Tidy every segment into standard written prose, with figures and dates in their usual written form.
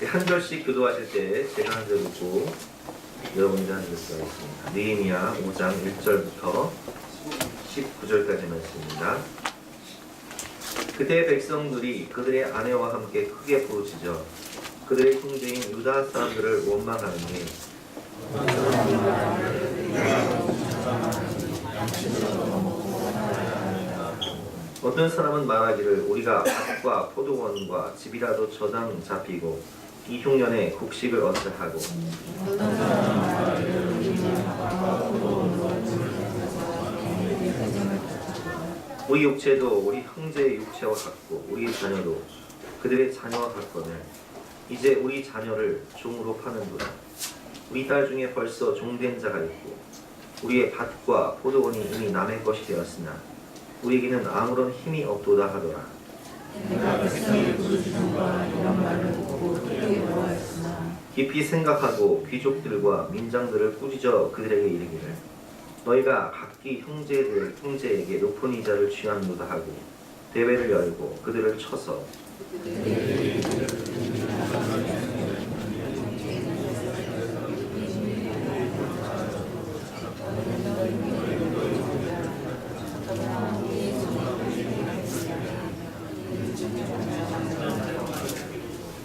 한 절씩 기도하실 때 제가 한 절 읽고 여러분이 한 절 써있습니다. 느헤미야 5장 1절부터 19절까지 말씀입니다. 그때 백성들이 그들의 아내와 함께 크게 부르짖어 그들의 형제인 유다 사람들을 원망하는데 어떤 사람은 말하기를 우리가 밭과 포도원과 집이라도 저당 잡히고 이 흉년에 곡식을 어찌하고 우리 육체도 우리 형제의 육체와 같고 우리의 자녀도 그들의 자녀와 같거늘 이제 우리 자녀를 종으로 파는도다. 우리 딸 중에 벌써 종된 자가 있고 우리의 밭과 포도원이 이미 남의 것이 되었으나 우리에게는 아무런 힘이 없도다 하더라. 깊이 생각하고 귀족들과 민장들을 꾸짖어 그들에게 이르기를 너희가 각기 형제에게 높은 이자를 취하는도다 하고 대회를 열고 그들을 쳐서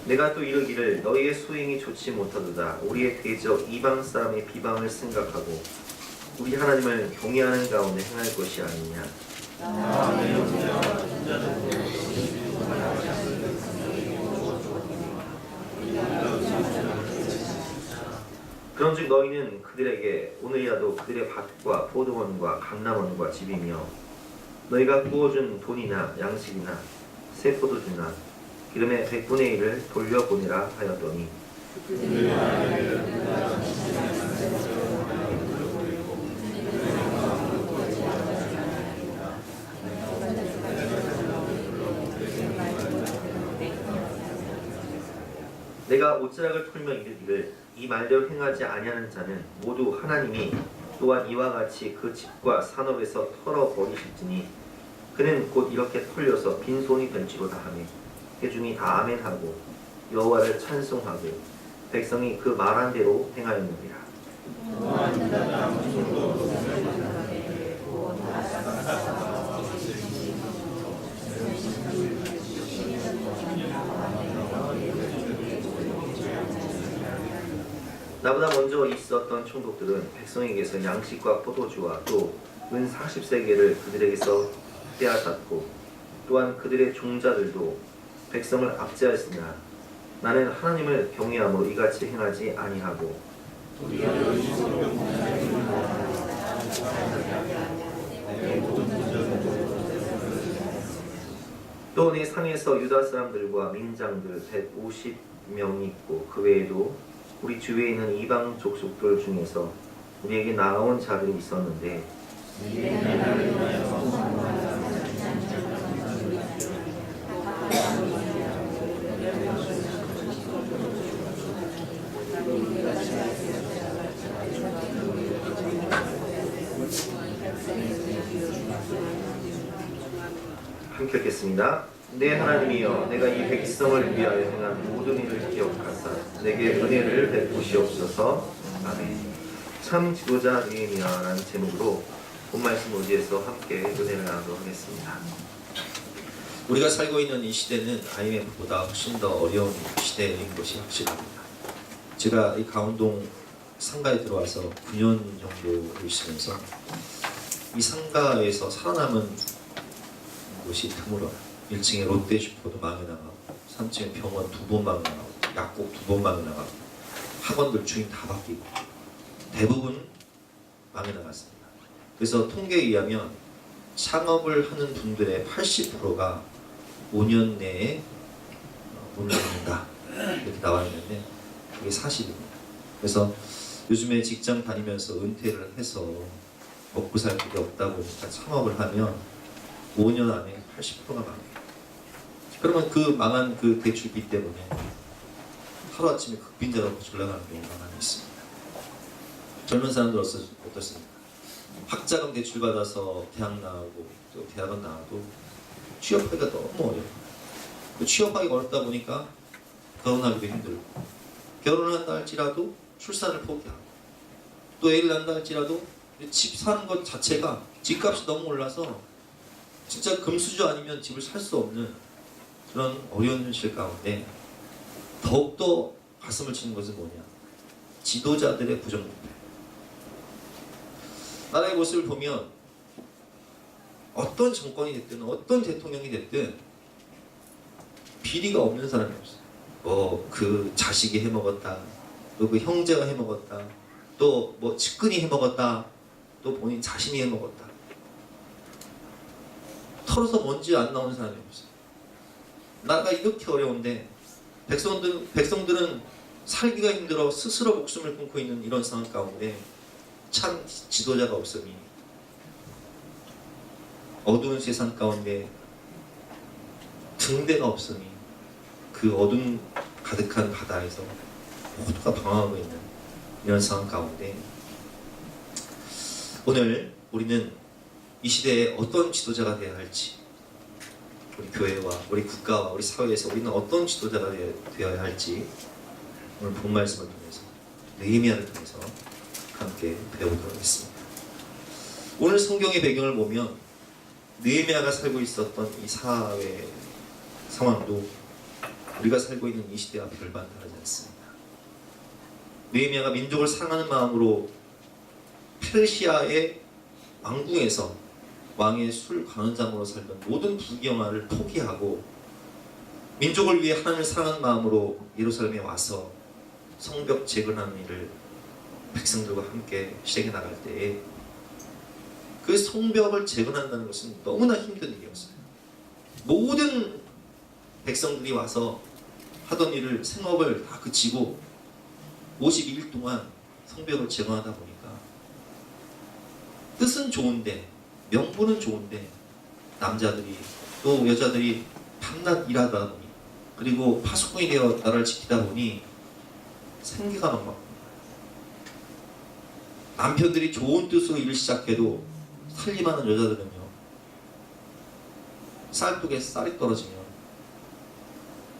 내가 또 이르기를 너희의 수행이 좋지 못하도다. 우리의 대적 이방 사람의 비방을 생각하고 우리 하나님을 경외하는 가운데 행할 것이 아니냐. 그런즉 너희는 그들에게 오늘이라도 그들의 밭과 포도원과 감람원과 집이며 너희가 구워준 돈이나 양식이나 새 포도주나 기름의 100분의 1을 돌려보내라 하였더니 내가 옷자락을 털며 이르기를 이 말대로 행하지 아니하는 자는 모두 하나님이 또한 이와 같이 그 집과 산업에서 털어버리실지니 그는 곧 이렇게 털려서 빈손이 될지로다 하며 회중이 다 아멘하고 여호와를 찬송하고 백성이 그 말한 대로 행하였느니라. 나보다 먼저 있었던 총독들은 백성에게서 양식과 포도주와 또 은 40세겔을 그들에게서 빼앗았고 또한 그들의 종자들도 백성을 압제하였으나 나는 하나님을 경외함으로 이같이 행하지 아니하고 또 내 상에서 유다 사람들과 민장들 150명이 있고 그 외에도 우리 주위에 있는 이방 족속들 중에서 우리에게 나아온 자들이 있었는데 함께 읽겠습니다. 내 하나님이여 내가 이 백성을 위하여 행한 모든 일을 기억하사 내게 은혜를 베푸시옵소서. 아멘. 참 지도자 느헤미야라는 제목으로 본 말씀 의지해서 함께 은혜를 나누도록 하겠습니다. 우리가 살고 있는 이 시대는 IMF보다 훨씬 더 어려운 시대인 것이 확실합니다. 제가 이 강원동 상가에 들어와서 9년 정도 있으면서 이 상가에서 살아남은 곳이 드물어요. 1층에 롯데슈퍼도 망해나가고 3층에 병원 2번 망해나가고 약국 2번 망해나가고 학원들 주인 다 바뀌고 대부분 망해나갔습니다. 그래서 통계에 의하면 창업을 하는 분들의 80%가 5년 내에 문을 닫는다 이렇게 나와 있는데 그게 사실입니다. 그래서 요즘에 직장 다니면서 은퇴를 해서 먹고 살 길이 없다 보니까 창업을 하면 5년 안에 80%가 망해요. 그러면 그 망한 그 대출비 때문에 하루아침에 극빈자로 올라가는 경우가 많이 있습니다. 젊은 사람들 어떻습니까? 학자금 대출 받아서 대학 나오고 또 대학원 나와도 취업하기가 너무 어려워요. 취업하기가 어렵다 보니까 결혼하기도 힘들고, 결혼을 한다 할지라도 출산을 포기하고, 또 애를 낳는다 할지라도 집 사는 것 자체가 집값이 너무 올라서 진짜 금수저 아니면 집을 살 수 없는 그런 어려운 현실 가운데 더욱더 가슴을 치는 것은 뭐냐? 지도자들의 부정부패. 나라의 모습을 보면 어떤 정권이 됐든 어떤 대통령이 됐든 비리가 없는 사람이 없어요. 그 자식이 해먹었다, 또 그 형제가 해먹었다, 또 뭐 측근이 해먹었다, 또 본인 자신이 해먹었다. 털어서 먼지 안 나오는 사람이 없어요. 나라가 이렇게 어려운데 백성들은 살기가 힘들어 스스로 목숨을 끊고 있는 이런 상황 가운데 참 지도자가 없으니 어두운 세상 가운데 등대가 없으니 그 어둠 가득한 바다에서 모두가 방황하고 있는 이런 상황 가운데 오늘 우리는 이 시대에 어떤 지도자가 되어야 할지, 우리 교회와 우리 국가와 우리 사회에서 우리는 어떤 지도자가 되어야 할지 오늘 본 말씀을 통해서, 느헤미야를 통해서 함께 배우도록 하겠습니다. 오늘 성경의 배경을 보면 느헤미야가 살고 있었던 이 사회 상황도 우리가 살고 있는 이 시대와 별반 다르지 않습니다. 느헤미야가 민족을 사랑하는 마음으로 페르시아의 왕궁에서 왕의 술 관원장으로 살던 모든 부경화를 포기하고 민족을 위해 하나님을 사랑하는 마음으로 예루살렘에 와서 성벽 재건하는 일을 백성들과 함께 시작해 나갈 때에 그 성벽을 재건한다는 것은 너무나 힘든 일이었어요. 모든 백성들이 와서 하던 일을, 생업을 다 그치고 52일 동안 성벽을 재건하다 보니까 뜻은 좋은데, 명분은 좋은데 남자들이 또 여자들이 밤낮 일하다 보니, 그리고 파수꾼이 되어 나라를 지키다 보니 생계가 막막합니다. 남편들이 좋은 뜻으로 일을 시작해도 살림하는 여자들은요, 쌀독에 쌀이 떨어지면,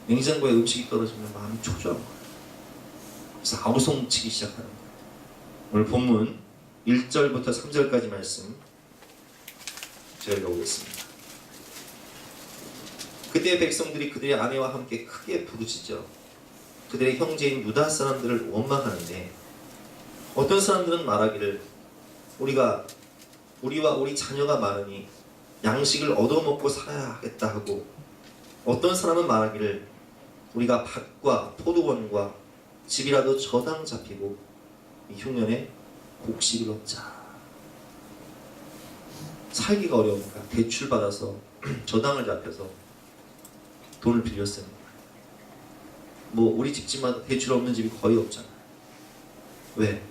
냉장고에 음식이 떨어지면 마음이 초조한 거예요. 그래서 아우성치기 시작하는 거예요. 오늘 본문 1절부터 3절까지 말씀 제가 읽어보겠습니다. 그때 백성들이 그들의 아내와 함께 크게 부르짖어 그들의 형제인 유다 사람들을 원망하는데, 어떤 사람들은 말하기를 우리와 우리 자녀가 많으니 양식을 얻어먹고 살아야 하겠다 하고, 어떤 사람은 말하기를 우리가 밭과 포도원과 집이라도 저당 잡히고 이 흉년에 곡식을 얻자. 살기가 어려우니까 대출 받아서 저당을 잡혀서 돈을 빌려 쓰는 거예요. 뭐 우리 집집마다 대출 없는 집이 거의 없잖아요. 왜?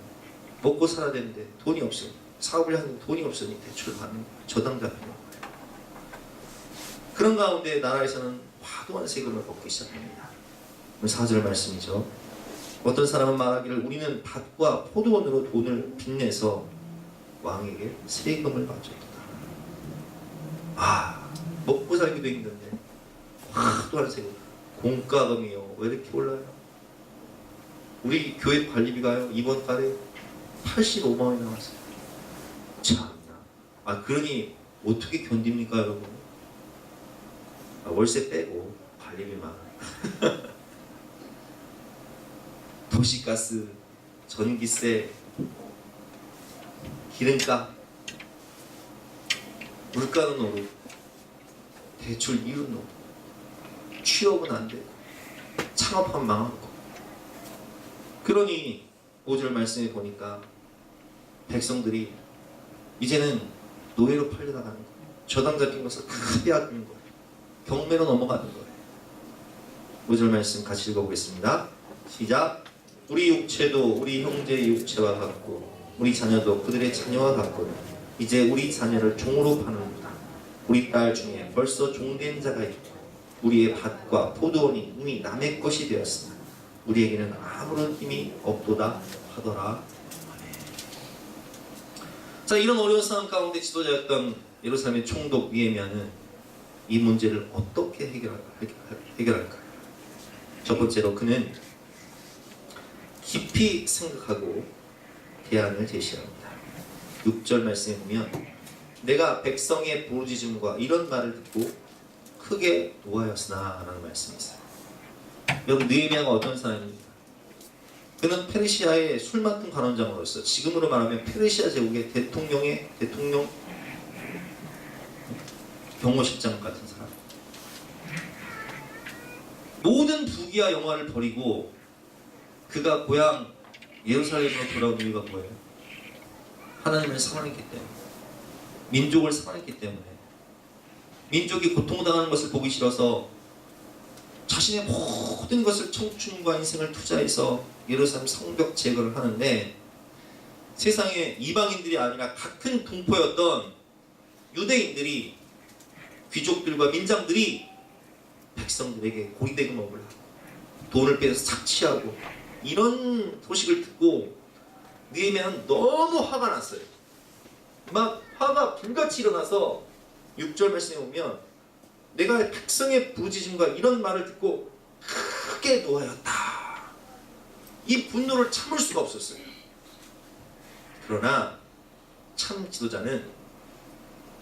먹고 살아야 되는데 돈이 없으니, 사업을 하는데 돈이 없으니 대출 받는 거예요. 저당 잡히는 거예요. 그런 가운데 나라에서는 과도한 세금을 걷기 시작합니다. 4절 말씀이죠. 어떤 사람은 말하기를 우리는 밭과 포도원으로 돈을 빚내서 왕에게 세금을 바쳤다. 먹고 살기도 힘든데 과도한 세금, 공과금이요, 왜 이렇게 올라요? 우리 교회 관리비가요, 이번 달에 85만 원이 나왔어요. 참나. 그러니 어떻게 견딥니까 여러분? 월세 빼고 관리비만. 도시가스, 전기세, 기름값, 물가는 오르고, 대출 이윤은 오르고, 취업은 안 되고, 창업하면 망하고. 그러니 5절 말씀에 보니까 백성들이 이제는 노예로 팔려나가는 거예요. 저당 잡힌 것을 다 빼앗는 거예요. 경매로 넘어가는 거예요. 5절 말씀 같이 읽어보겠습니다. 시작. 우리 육체도 우리 형제의 육체와 같고 우리 자녀도 그들의 자녀와 같거든 이제 우리 자녀를 종으로 파는구나. 우리 딸 중에 벌써 종된 자가 있고 우리의 밭과 포도원이 이미 남의 것이 되었으나 우리에게는 아무런 힘이 없도다 하더라. 자, 이런 어려운 상황 가운데 지도자였던 예루살렘의 총독 느헤미야는 이 문제를 어떻게 해결할까요? 첫 번째로 그는 깊이 생각하고 대안을 제시합니다. 6절 말씀에 보면 내가 백성의 부르짖음과 이런 말을 듣고 크게 노하였으나 라는 말씀이 있어요. 여러분 느헤미야가 어떤 사람입니까? 그는 페르시아의 술 맡은 관원장으로서 지금으로 말하면 페르시아 제국의 대통령 경호실장 같은 사람. 모든 부귀와 영화를 버리고 그가 고향 예루살렘으로 돌아온 이유가 뭐예요? 하나님을 사랑했기 때문에, 민족을 사랑했기 때문에, 민족이 고통당하는 것을 보기 싫어서 자신의 모든 것을 청춘과 인생을 투자해서 예루살렘 성벽 제거를 하는데, 세상에 이방인들이 아니라 같은 동포였던 유대인들이, 귀족들과 민장들이 백성들에게 고리대금업을 하고 돈을 빼서 착취하고 이런 소식을 듣고 느헤미야는 너무 화가 났어요. 막 화가 불같이 일어나서 6절 말씀에 보면 내가 백성의 부르짖음과 이런 말을 듣고 크게 노하였다. 이 분노를 참을 수가 없었어요. 그러나 참 지도자는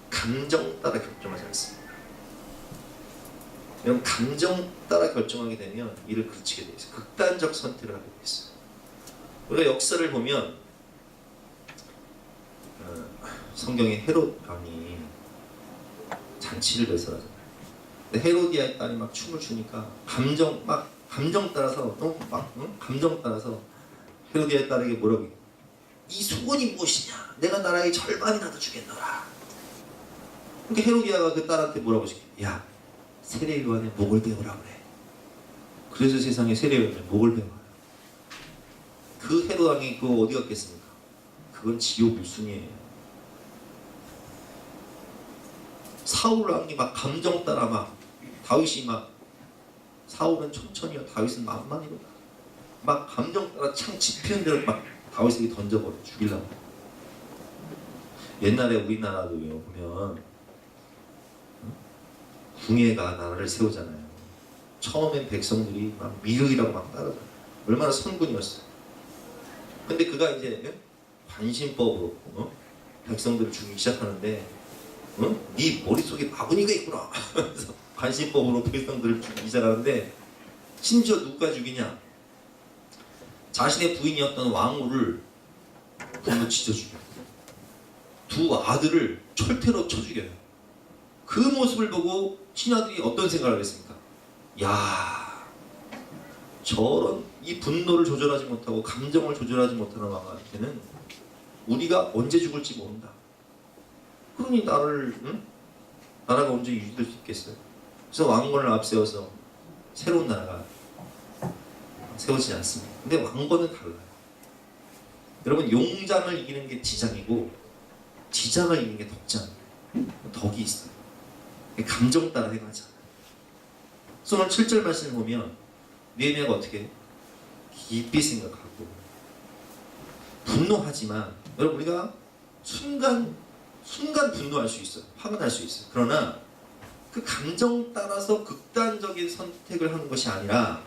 감정 따라 결정하지 않습니다. 여러분 감정 따라 결정하게 되면 이를 그르치게 돼 있어요. 극단적 선택을 하게 돼 있어요. 우리가 역사를 보면 성경에 헤롯 왕이 잔치를 배설하잖아요. 근데 헤로디아의 딸이 막 춤을 추니까 감정 따라서 너무 감정 따라서 헤로디아의 딸에게 뭐라고 해요? 이 수건이 무엇이냐? 내가 나라의 절반이라도 주겠노라. 그러니까 헤로디아가 그 딸한테 뭐라고 시켜? 야, 세례요한의 목을 베어라 그래. 그래서 세상에 세례요한의 목을 베어요. 그 헤롯 왕이 그거 어디 갔겠습니까? 그건 지옥 물순이에요. 사울 왕이 막 감정 따라 막 다윗이 막 사울은 천천히요 다윗은 만만히로 막 감정 따라 창 집히는 대로 막 다윗에게 던져버려 죽이려고. 옛날에 우리나라도요 보면 궁예가 나라를 세우잖아요. 처음엔 백성들이 막 미륵이라고 막 따르잖아요. 얼마나 선군이었어요. 근데 그가 이제 관심법으로 백성들을 죽이기 시작하는데 네 머릿속에 마구니가 있구나. 그래서 관심법으로 백성들을 죽이기 시작하는데 심지어 누가 죽이냐? 자신의 부인이었던 왕후를 불로 찢어 죽여요. 두 아들을 철퇴로 쳐 죽여요. 그 모습을 보고 신하들이 어떤 생각을 하겠습니까? 야, 저런 이 분노를 조절하지 못하고 감정을 조절하지 못하는 왕한테는 우리가 언제 죽을지 모른다. 그러니 나라가 언제 유지될 수 있겠어요? 그래서 왕권을 앞세워서 새로운 나라가 세워지지 않습니다. 근데 왕권은 달라요. 여러분 용장을 이기는 게 지장이고 지장을 이기는 게 덕장. 덕이 있어요. 감정 따라 행하잖아요. 그래서 오늘 7절 말씀을 보면 느헤미야가 어떻게 해요? 깊이 생각하고 분노하지만 여러분 우리가 순간 분노할 수 있어요. 화가 날 수 있어요. 그러나 그 감정 따라서 극단적인 선택을 하는 것이 아니라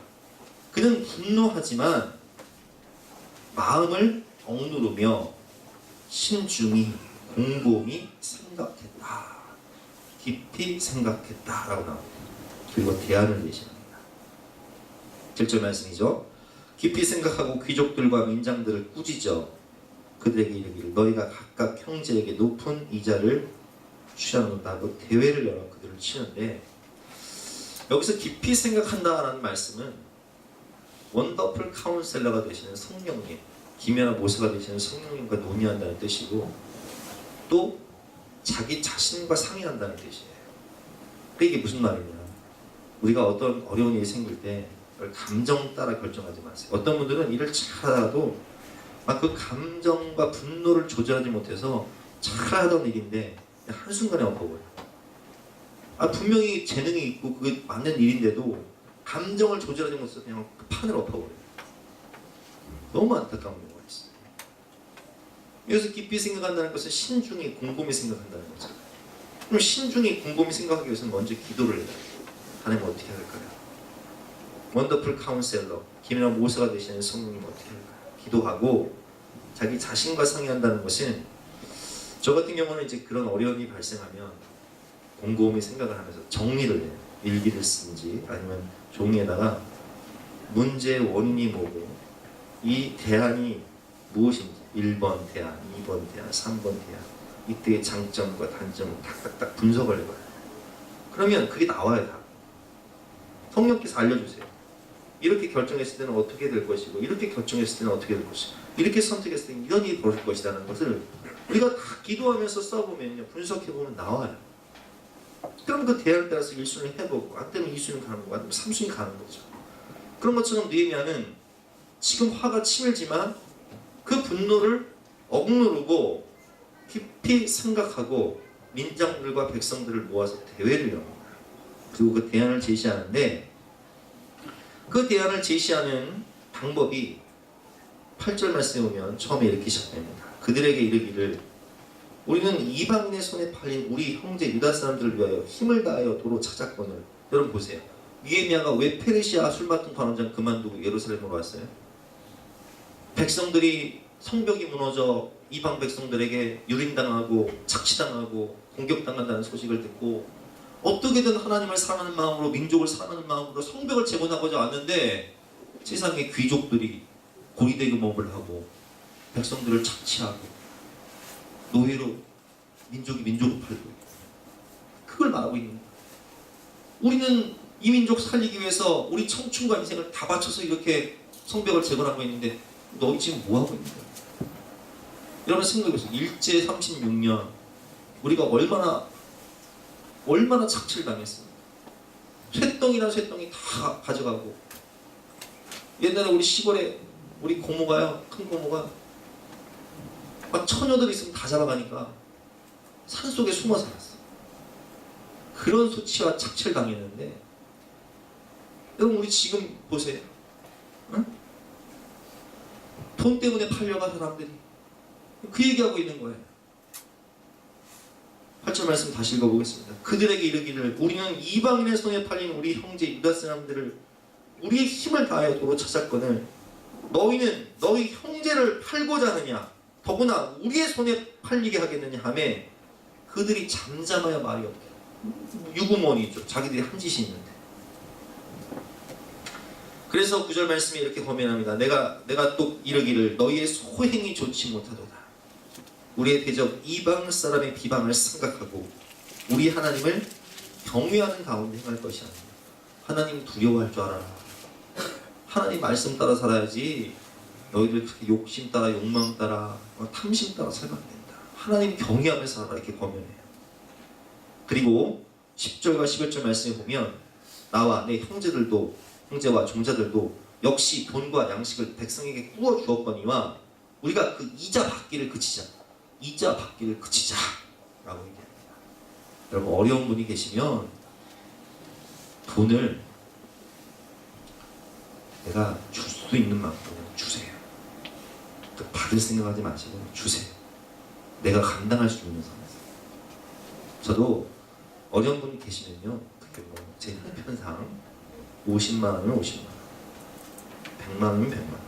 그는 분노하지만 마음을 억누르며 신중히 곰곰이 생각했다. 깊이 생각했다라고 나옵니다. 그리고 대안을 제시합니다. 7절 말씀이죠. 깊이 생각하고 귀족들과 민장들을 꾸짖어 그들에게 이르기를 너희가 각각 형제에게 높은 이자를 취하는다고 대회를 열어 그들을 치는데, 여기서 깊이 생각한다라는 말씀은 원더풀 카운셀러가 되시는 성령님, 기묘한 모세가 되시는 성령님과 논의한다는 뜻이고 또 자기 자신과 상의한다는 뜻이에요. 이게 무슨 말이냐? 우리가 어떤 어려운 일이 생길 때 감정 따라 결정하지 마세요. 어떤 분들은 일을 잘하다가도 그 감정과 분노를 조절하지 못해서 잘하던 일인데 한순간에 엎어버려요. 분명히 재능이 있고 그게 맞는 일인데도 감정을 조절하지 못해서 그냥 판을 엎어버려요. 너무 안타까운 경우가 있어요. 여기서 깊이 생각한다는 것은 신중히 곰곰이 생각한다는 거죠. 그럼 신중히 곰곰이 생각하기 위해서는 먼저 기도를 해야 돼요. 하나님 어떻게 할까요? 원더풀 카운셀러 김연아 모사가 되시는 성령님 어떻게 할까요? 기도하고 자기 자신과 상의한다는 것은, 저 같은 경우는 이제 그런 어려움이 발생하면 곰곰이 생각을 하면서 정리를 해요. 일기를 쓰든지 아니면 종이에다가 문제의 원인이 뭐고 이 대안이 무엇인지 1번 대안, 2번 대안, 3번 대안, 이때의 장점과 단점을 딱딱딱 분석을 해봐요. 그러면 그게 나와요. 다 성령께서 알려주세요. 이렇게 결정했을 때는 어떻게 될 것이고, 이렇게 결정했을 때는 어떻게 될 것이고, 이렇게 선택했을 때는 이런 일이 벌어질 것이라는 것을 우리가 다 기도하면서 써보면요, 분석해보면 나와요. 그럼 그 대안에 따라서 1순위 해보고, 안 되면 2순위 가는 거고, 안 되면 3순위 가는 거죠. 그런 것처럼 느헤미야는 지금 화가 치밀지만 그 분노를 억누르고 깊이 생각하고 민장들과 백성들을 모아서 대회를 엽니다. 그리고 그 대안을 제시하는데, 그 대안을 제시하는 방법이 8절 말씀에 보면 처음에 이렇게 시작됩니다. 그들에게 이르기를 우리는 이방인의 손에 팔린 우리 형제 유다 사람들을 위하여 힘을 다하여 도로 찾았거늘. 여러분 보세요. 느헤미야가 왜 페르시아 술맡은 관원장 그만두고 예루살렘으로 왔어요? 백성들이 성벽이 무너져 이방 백성들에게 유린당하고 착취당하고 공격당한다는 소식을 듣고 어떻게든 하나님을 사랑하는 마음으로, 민족을 사랑하는 마음으로 성벽을 재건하고자 왔는데, 세상의 귀족들이 고리대금업을 하고 백성들을 착취하고 노예로 민족을 팔고 있고, 그걸 말하고 있는 거예요. 우리는 이 민족 살리기 위해서 우리 청춘과 인생을 다 바쳐서 이렇게 성벽을 재건하고 있는데 너희 지금 뭐 하고 있는 거야? 여러분 생각해보세요. 일제 36년 우리가 얼마나 착취를 당했습니까? 쇠덩이나 쇠덩이 다 가져가고, 옛날에 우리 시골에 우리 고모가요, 큰 고모가 막 처녀들 있으면 다 잡아가니까 산속에 숨어 살았어. 그런 소치와 착취를 당했는데, 여러분 우리 지금 보세요. 응? 돈 때문에 팔려간 사람들이 그 얘기하고 있는 거예요. 8절 말씀 다시 읽어보겠습니다. 그들에게 이르기를 우리는 이방인의 손에 팔린 우리 형제 유다 사람들을 우리의 힘을 다하여 도로 찾았거늘 너희는 너희 형제를 팔고자 하느냐, 더구나 우리의 손에 팔리게 하겠느냐 하매 그들이 잠잠하여 말이 없게. 유구머니죠. 자기들이 한 짓이 있는데. 그래서 9절 말씀이 이렇게 고민합니다. 내가 또 이르기를 너희의 소행이 좋지 못하도다. 우리의 대적 이방 사람의 비방을 생각하고 우리 하나님을 경외하는 가운데 행할 것이 아니라 하나님 두려워할 줄 알아라. 하나님 말씀 따라 살아야지 너희들 그렇게 욕심 따라 욕망 따라 탐심 따라 살면 안 된다. 하나님 경외하며 살아라, 이렇게 권면해요. 그리고 10절과 11절 말씀에 보면 나와 내 형제와 종자들도 역시 돈과 양식을 백성에게 구워 주었거니와 우리가 그 이자 받기를 그치자 라고 얘기합니다. 여러분 어려운 분이 계시면 돈을 내가 줄 수 있는 만큼 주세요. 받을 생각하지 마시고 주세요. 내가 감당할 수 있는 선에서. 저도 어려운 분이 계시면요, 제 형편상 50만 원이면 50만 원, 100만 원이면 100만 원,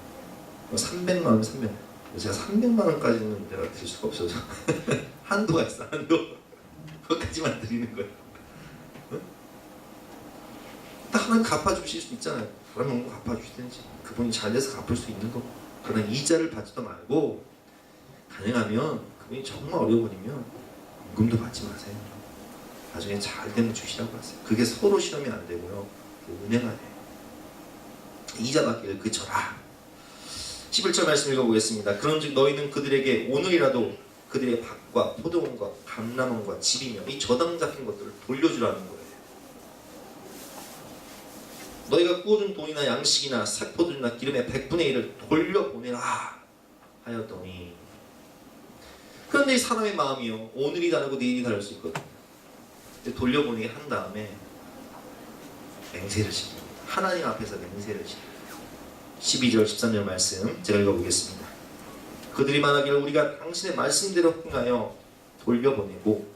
300만 원이면 300만 원. 제가 300만 원까지는 내가 드릴 수가 없어서 한도가 있어, 한도. 그것까지만 드리는 거예요. 응? 딱 하나 갚아주실 수 있잖아요. 그러면 갚아주시든지 그분이 잘 돼서 갚을 수 있는 거. 그러나 이자를 받지도 말고 가능하면 그분이 정말 어려운 분이면 임금도 받지 마세요. 나중에 잘 되면 주시라고 하세요. 그게 서로 실험이 안 되고요, 은혜가 돼요. 이자 받기를 그쳐라. 11절 말씀 읽어보겠습니다. 그런즉 너희는 그들에게 오늘이라도 그들의 밭과 포도원과 감람원과 집이며 이 저당 잡힌 것들을 돌려주라는 거예요. 너희가 구워준 돈이나 양식이나 삭포도나 기름의 100분의 1을 돌려보내라 하였더니. 그런데 이 사람의 마음이요, 오늘이 다르고 내일이 다를 수 있거든요. 돌려보내게 한 다음에 맹세를 시킵니다. 하나님 앞에서 맹세를 시킵니다. 12절 13절 말씀 제가 읽어보겠습니다. 그들이 말하기를 우리가 당신의 말씀대로 행하여 돌려보내고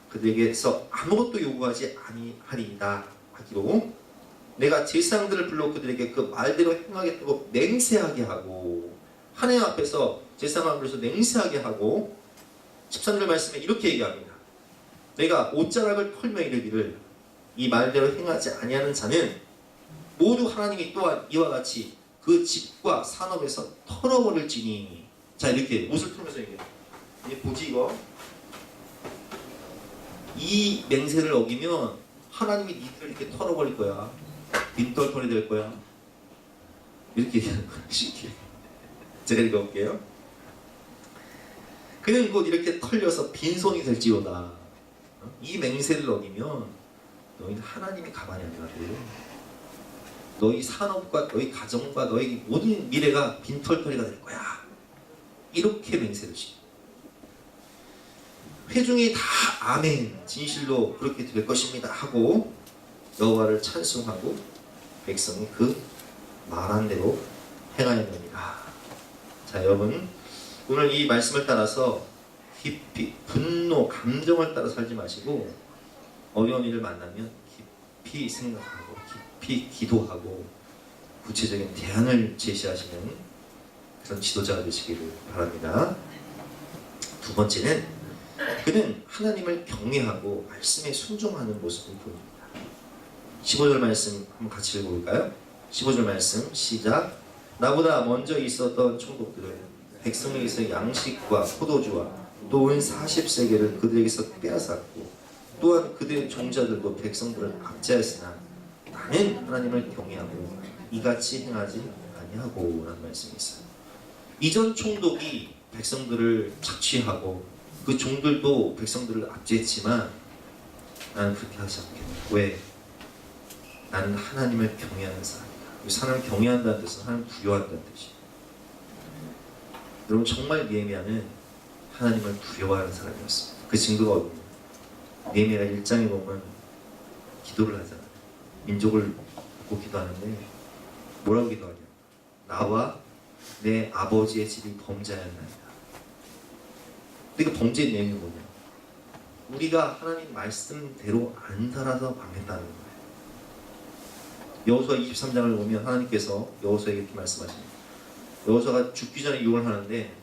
그들에게서 아무것도 요구하지 아니하리이다 하기로 내가 제사장들을 불러 그들에게 그 말대로 행하겠다고 맹세하게 하고 하나님 앞에서 제사장 앞에서 맹세하게 하고 13절 말씀에 이렇게 얘기합니다. 내가 옷자락을 털며 이르기를 이 말대로 행하지 아니하는 자는 모두 하나님이 또한 이와 같이 그 집과 산업에서 털어버릴지니. 자, 이렇게 옷을 털면서 얘기해요. 이제 보지 이거. 이 맹세를 어기면 하나님이 니들을 이렇게 털어버릴 거야. 빈털털이 될 거야. 이렇게 얘기하는 거야. 신기해. 제가 읽어볼게요. 그는 곧 이렇게 털려서 빈손이 될지로다. 이 맹세를 어기면 너희는 하나님이 가만히 안 놔둬요. 너희 산업과 너희 가정과 너희 모든 미래가 빈털터리가 될 거야. 이렇게 맹세를 시. 회중이 다 아멘 진실로 그렇게 될 것입니다 하고 여호와를 찬송하고 백성이 그 말한 대로 행하였느니라. 자, 여러분 오늘 이 말씀을 따라서 깊이 분노, 감정을 따라 살지 마시고 어려운 일을 만나면 깊이 생각하고 깊이 기도하고 구체적인 대안을 제시하시는 그런 지도자가 되시기를 바랍니다. 두 번째는 그는 하나님을 경외하고 말씀에 순종하는 모습을 보입니다. 15절 말씀 한번 같이 읽어볼까요? 15절 말씀 시작. 나보다 먼저 있었던 총독들은 백성에게서 양식과 포도주와 또 은 40세겔을 그들에게서 빼앗았고 또한 그들의 종자들도 백성들을 압제하였으나 나는 하나님을 경외하고 이같이 행하지 아니하고 라는 말씀이 있어요. 이전 총독이 백성들을 착취하고 그 종들도 백성들을 압제했지만 나는 그렇게 하지 않겠다. 왜? 나는 하나님을 경외하는 사람이다. 하나님을 경외한다는 뜻은 하나님을 두려워한다는 뜻이에요. 여러분 정말 느헤미야는 하나님을 두려워하는 사람이었습니다. 그 증거가 어디냐? 느헤미야가 1장에 보면 기도를 하잖아요. 민족을 보고 기도하는데 뭐라고 기도하냐? 나와 내 아버지의 집이 범죄하였나이다. 그러니까 범죄의 내용이 뭐냐? 우리가 하나님 말씀대로 안 살아서 망했다는 거예요. 여호수아 23장을 보면 하나님께서 여호수아에게 이렇게 말씀하십니다. 여호수아가 죽기 전에 유언을 하는데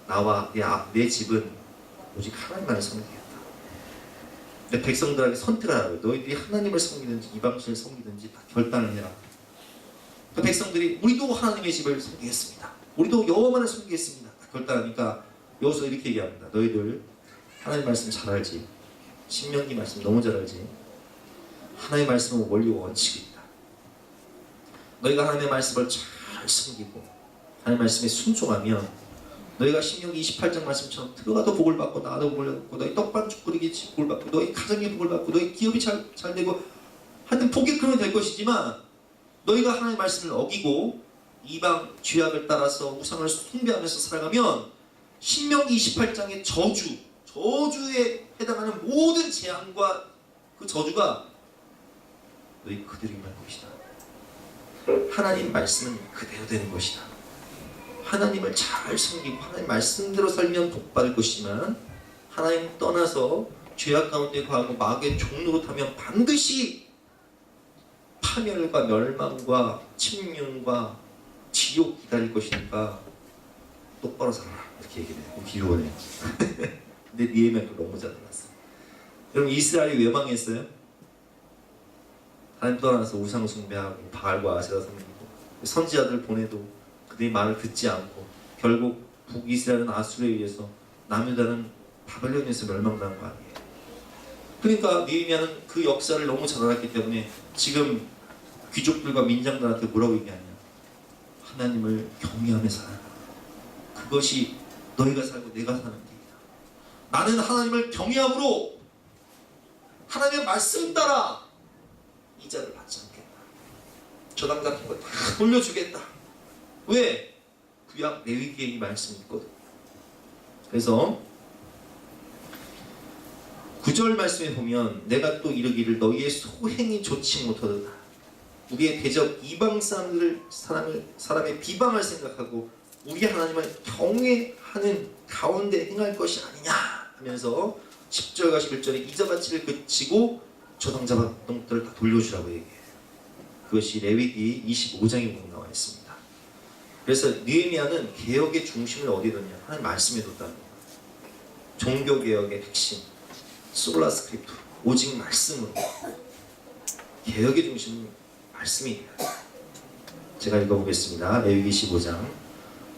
나와 내 집은 오직 하나님만을 섬기겠다. 근데 백성들에게 선택을 하라고요. 너희들이 하나님을 섬기든지 이방신을 섬기든지 다 결단을 해라. 그 백성들이 우리도 하나님의 집을 섬기겠습니다. 우리도 여호와만을 섬기겠습니다. 다 결단하니까 여호수아 이렇게 얘기합니다. 너희들 하나님 말씀 잘 알지? 신명기 말씀 너무 잘 알지? 하나님의 말씀은 원리와 원칙이 있다. 너희가 하나님의 말씀을 잘 섬기고 하나님의 말씀에 순종하면 너희가 신명기 28장 말씀처럼 들어가도 복을 받고 나가도 복을 받고 너희 떡반죽 끓이기 복을 받고 너희 가정이 복을 받고 너희 기업이 잘 되고 하여튼 복이 크면 될 것이지만 너희가 하나님의 말씀을 어기고 이방 죄악을 따라서 우상을 숭배하면서 살아가면 신명기 28장의 저주에 해당하는 모든 재앙과 그 저주가 너희 그들에게 말 것이다. 하나님 말씀은 그대로 되는 것이다. 하나님을 잘 섬기고 하나님 말씀대로 살면 복받을 것이지만 하나님 떠나서 죄악 가운데 거하고 마귀의 종노릇하면 반드시 파멸과 멸망과 침륜과 지옥 기다릴 것이니까 똑바로 살아라 이렇게 얘기해요. 기도원에. 근데 느헤미야가 너무 잘 알았어. 여러분 이스라엘이 왜 망했어요? 하나님 떠나서 우상 숭배하고 바알과 아세라 섬기고 선지자들 보내도 그들이 말을 듣지 않고 결국 북이스라엘은 아수르에 의해서 남유다는 바벨론에서 멸망당한 거 아니에요. 그러니까 느헤미야는 그 역사를 너무 잘 알았기 때문에 지금 귀족들과 민장들한테 뭐라고 얘기하냐? 하나님을 경외하며 살아라. 그것이 너희가 살고 내가 사는 길이다. 나는 하나님을 경외함으로 하나님의 말씀 따라 이자를 받지 않겠다. 저당 같은 거 다 돌려주겠다. 왜? 구약 레위기에 이 말씀이 있거든. 그래서 9절 말씀에 보면 내가 또 이르기를 너희의 소행이 좋지 못하도다. 우리의 대적 이방 사람의 비방을 생각하고 우리 하나님을 경외하는 가운데 행할 것이 아니냐 하면서 10절과 11절에 이자바치를 그치고 저당자들을 다 돌려주라고 얘기해요. 그것이 레위기 25장에 보면 나와 있습니다. 그래서 느헤미야는 개혁의 중심을 어디에 뒀냐? 하나님 말씀에 뒀다는 거예요. 종교개혁의 핵심 솔라 스크립트 오직 말씀으로 개혁의 중심은 말씀이에요. 제가 읽어보겠습니다. 레위기 15장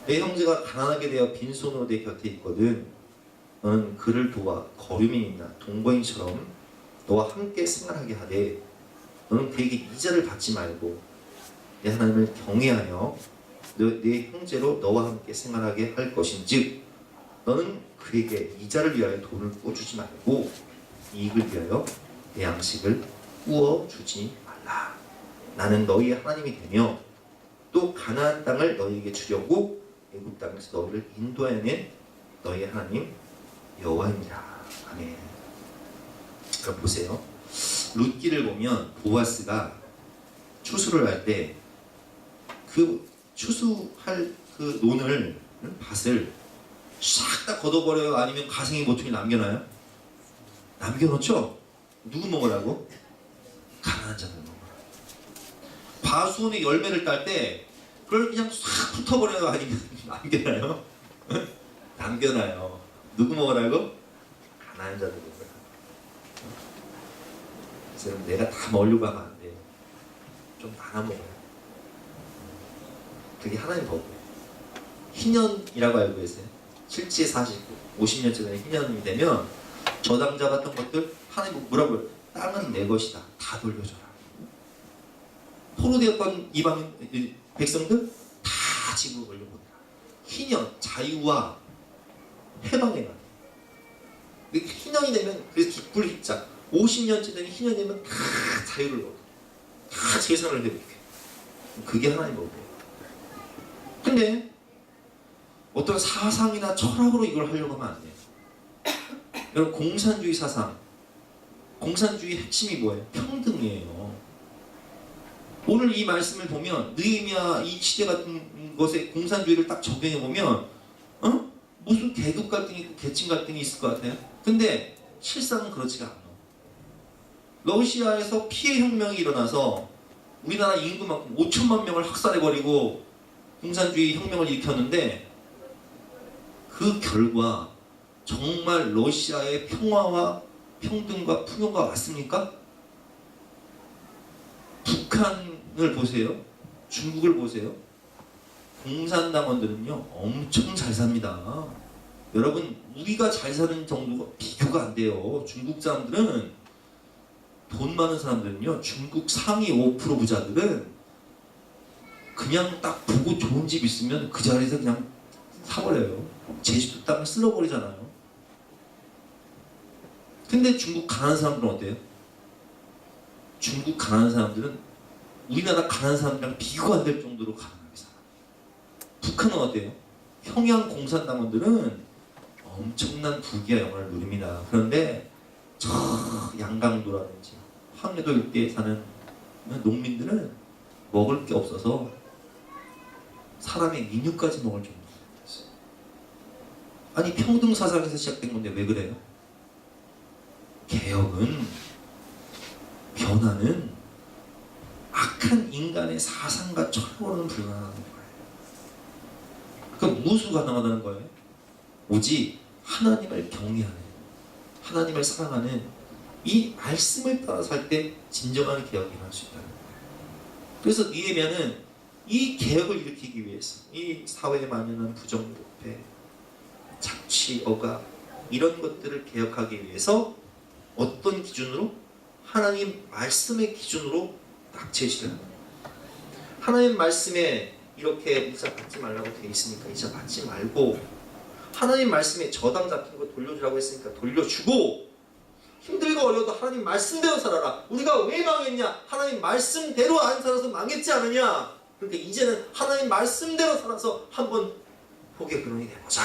내 형제가 가난하게 되어 빈손으로 내 곁에 있거든 너는 그를 도와 거류민이나 동거인처럼 너와 함께 생활하게 하되 너는 그에게 이자를 받지 말고 내 하나님을 경외하여 내 형제로 너와 함께 생활하게 할 것인즉 너는 그에게 이자를 위하여 돈을 꿔주지 말고 이익을 위하여 내 양식을 구워주지 말라. 나는 너희의 하나님이 되며 또 가나안 땅을 너희에게 주려고 애굽 땅에서 너희를 인도해낸 너희의 하나님 여호와입니다. 아멘. 그럼 보세요. 룻기를 보면 보아스가 추수를 할 때 그 추수할 그 논을 밭을 싹 다 걷어버려요? 아니면 가생이 모퉁이 남겨놔요? 남겨놓죠? 누구 먹으라고? 가난한 자들 먹으라고. 바수원의 열매를 딸 때 그걸 그냥 싹 훑어버려요? 아니면 남겨놔요? 남겨놔요. 누구 먹으라고? 가난한 자들 먹으라고. 그래서 내가 다 먹으려고 하면 안 돼요. 좀 나눠 먹어요. 그게 하나님 법이에요. 희년이라고 알고 계세요? 실제 50년째 되는 희년이 되면 저당 잡았던 것들 하나님 뭐라고요? 땅은 내 것이다. 다 돌려줘라. 포로되었던 이방 백성들 다 지구로 돌려보내라. 희년, 자유와 해방의 날. 희년이 되면 그래서 기쁠 희자 50년째 되는 희년이 되면 다 자유를 얻어. 다 재산을 회복해. 그게 하나님 법이에요. 근데 어떤 사상이나 철학으로 이걸 하려고 하면 안 돼요. 여러분 공산주의 사상, 공산주의 핵심이 뭐예요? 평등이에요. 오늘 이 말씀을 보면 느헤미야 이 시대 같은 것에 공산주의를 딱 적용해 보면 무슨 계급 갈등이 있고 계층 갈등이 있을 것 같아요. 근데 실상은 그렇지가 않아요. 러시아에서 피해 혁명이 일어나서 우리나라 인구만큼 5천만 명을 학살해버리고 공산주의 혁명을 일으켰는데 그 결과 정말 러시아의 평화와 평등과 풍요가 왔습니까? 북한을 보세요. 중국을 보세요. 공산당원들은요 엄청 잘 삽니다. 여러분 우리가 잘 사는 정도가 비교가 안 돼요. 중국 사람들은 돈 많은 사람들은요 중국 상위 5% 부자들은 그냥 딱 보고 좋은 집 있으면 그 자리에서 그냥 사버려요. 제주도 땅을 쓸어버리잖아요. 근데 중국 가난한 사람들은 어때요? 중국 가난한 사람들은 우리나라 가난한 사람들이랑 비교가 안 될 정도로 가난하게 살아요. 북한은 어때요? 평양 공산당원들은 엄청난 부귀와 영화를 누립니다. 그런데 저 양강도라든지 황해도 일대에 사는 농민들은 먹을 게 없어서 사람의 민유까지 먹을 정도로 됐어요. 아니 평등 사상에서 시작된 건데 왜 그래요? 개혁은 변화는 악한 인간의 사상과 철학으로는 불가능한 거예요. 그럼 무엇으로 가능하다는 거예요? 오직 하나님을 경외하는, 하나님을 사랑하는 이 말씀을 따라 살 때 진정한 개혁이 일어날 수 있다는 거예요. 그래서 느헤미야는 이 개혁을 일으키기 위해서 이 사회에 만연한 부정부패, 착취, 억압 이런 것들을 개혁하기 위해서 어떤 기준으로? 하나님 말씀의 기준으로 딱 제시를 합니다. 하나님 말씀에 이렇게 이자 받지 말라고 되어 있으니까 이자 받지 말고 하나님 말씀에 저당 잡힌 거 돌려주라고 했으니까 돌려주고 힘들고 어려워도 하나님 말씀대로 살아라. 우리가 왜 망했냐? 하나님 말씀대로 안 살아서 망했지 않느냐? 그러니까 이제는 하나님 말씀대로 살아서 한번 복의 근원이 되보자.